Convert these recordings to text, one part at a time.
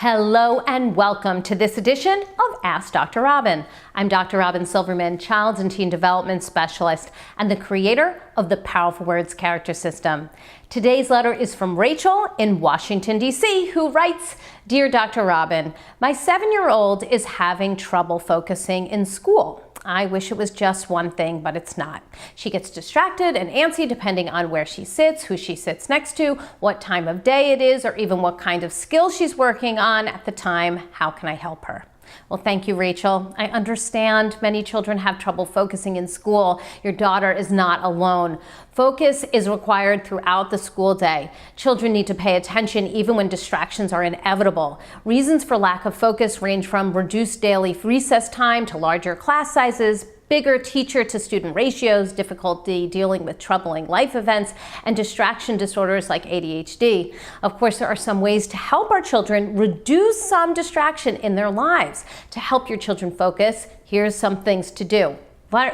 Hello and welcome to this edition of Ask Dr. Robyn. I'm Dr. Robyn Silverman, Child and Teen Development Specialist and the creator of the Powerful Words Character System. Today's letter is from Rachel in Washington, D.C., who writes, "Dear Dr. Robyn, my 7-year-old is having trouble focusing in school. I wish it was just one thing, but it's not. She gets distracted and antsy depending on where she sits, who she sits next to, what time of day it is, or even what kind of skill she's working on at the time. How can I help her?" Well, thank you, Rachel. I understand many children have trouble focusing in school. Your daughter is not alone. Focus is required throughout the school day. Children need to pay attention even when distractions are inevitable. Reasons for lack of focus range from reduced daily recess time to larger class sizes, bigger teacher-to-student ratios, difficulty dealing with troubling life events, and distraction disorders like ADHD. Of course, there are some ways to help our children reduce some distraction in their lives. To help your children focus, here's some things to do.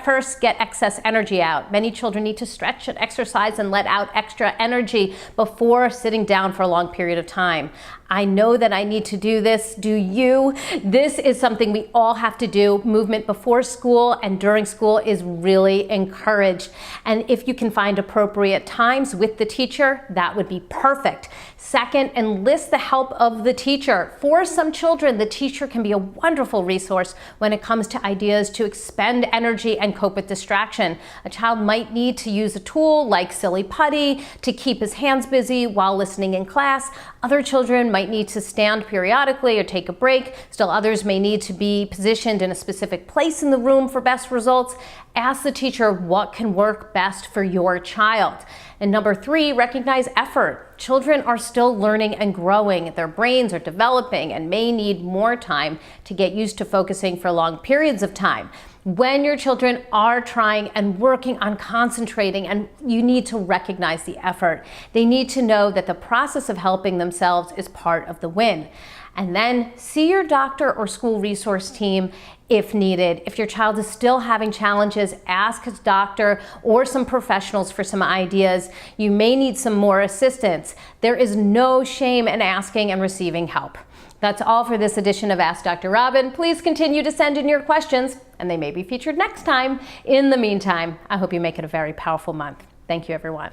First, get excess energy out. Many children need to stretch and exercise and let out extra energy before sitting down for a long period of time. I know that I need to do this. Do you? This is something we all have to do. Movement before school and during school is really encouraged. And if you can find appropriate times with the teacher, that would be perfect. Second, enlist the help of the teacher. For some children, the teacher can be a wonderful resource when it comes to ideas to expend energy and cope with distraction. A child might need to use a tool like silly putty to keep his hands busy while listening in class. Other children might need to stand periodically or take a break. Still others may need to be positioned in a specific place in the room for best results. Ask the teacher what can work best for your child. And number 3, recognize effort. Children are still learning and growing. Their brains are developing and may need more time to get used to focusing for long periods of time. When your children are trying and working on concentrating, and you need to recognize the effort. They need to know that the process of helping themselves is part of the win. And then see your doctor or school resource team if needed. If your child is still having challenges, ask his doctor or some professionals for some ideas. You may need some more assistance. There is no shame in asking and receiving help. That's all for this edition of Ask Dr. Robyn. Please continue to send in your questions, and they may be featured next time. In the meantime, I hope you make it a very powerful month. Thank you, everyone.